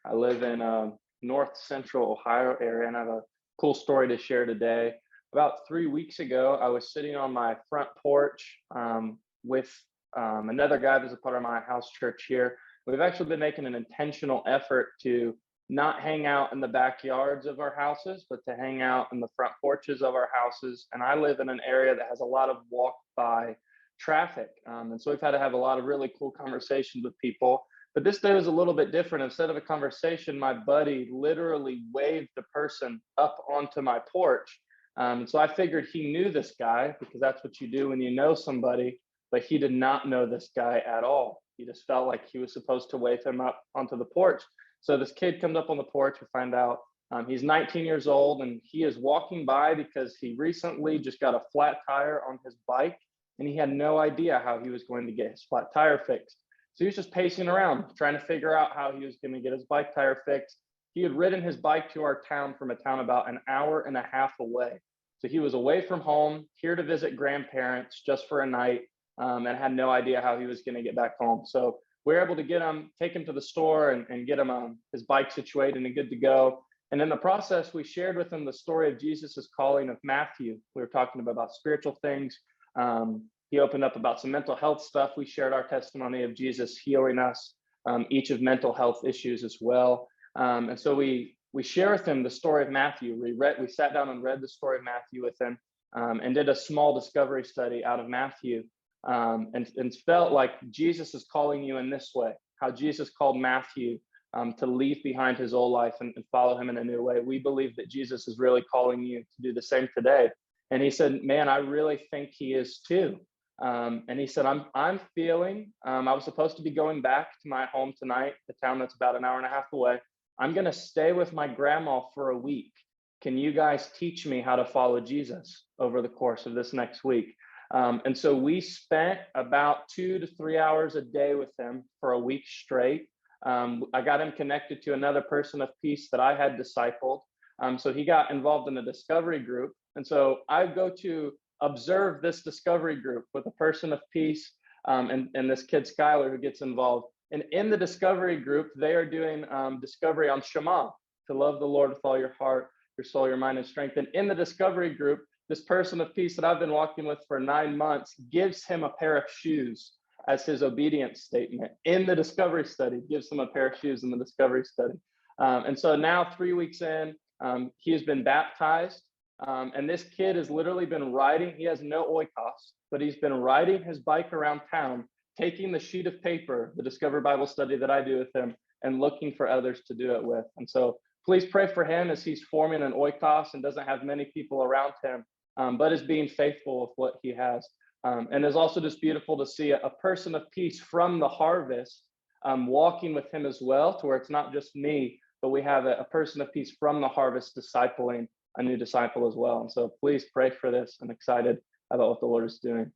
I live in north central Ohio area, and I have a cool story to share today. About 3 weeks ago, I was sitting on my front porch with another guy that's a part of my house church here. We've actually been making an intentional effort to not hang out in the backyards of our houses, but to hang out in the front porches of our houses. And I live in an area that has a lot of walk by traffic. And so we've had to have a lot of really cool conversations with people. But this day was a little bit different. Instead of a conversation, my buddy literally waved the person up onto my porch. And so I figured he knew this guy because that's what you do when you know somebody, but he did not know this guy at all. He just felt like he was supposed to wave him up onto the porch. So this kid comes up on the porch. We find out he's 19 years old, and he is walking by because he recently just got a flat tire on his bike, and he had no idea how he was going to get his flat tire fixed. So he was just pacing around trying to figure out how he was going to get his bike tire fixed. He had ridden his bike to our town from a town about an hour and a half away. So he was away from home, here to visit grandparents just for a night, and had no idea how he was going to get back home. So we were able to take him to the store and get him his bike situated and good to go. And in the process, we shared with him the story of Jesus's calling of Matthew. We were talking about spiritual things. He opened up about some mental health stuff. We shared our testimony of Jesus healing us, each of mental health issues as well. And so we share with him the story of Matthew. We sat down and read the story of Matthew with him, and did a small discovery study out of Matthew. And felt like Jesus is calling you in this way, how Jesus called Matthew to leave behind his old life and follow him in a new way. We believe that Jesus is really calling you to do the same today. And he said, man, I really think he is too. And he said, I'm feeling, I was supposed to be going back to my home tonight, the town that's about an hour and a half away. I'm going to stay with my grandma for a week. Can you guys teach me how to follow Jesus over the course of this next week? And so we spent about 2 to 3 hours a day with him for a week straight. I got him connected to another person of peace that I had discipled. So he got involved in a discovery group. And so I go to observe this discovery group with a person of peace, and this kid, Skylar, who gets involved. And in the discovery group, they are doing discovery on Shema, to love the Lord with all your heart, your soul, your mind, and strength. And in the discovery group, this person of peace that I've been walking with for 9 months gives him a pair of shoes as his obedience statement in the discovery study, gives him a pair of shoes in the discovery study. And so now 3 weeks in, he has been baptized. And this kid has literally been riding, he has no oikos, but he's been riding his bike around town, taking the sheet of paper, the Discover Bible study that I do with him, and looking for others to do it with. And so please pray for him as he's forming an oikos and doesn't have many people around him, but is being faithful with what he has. And it's also just beautiful to see a person of peace from the harvest walking with him as well, to where it's not just me, but we have a person of peace from the harvest discipling a new disciple as well. And so please pray for this. I'm excited about what the Lord is doing.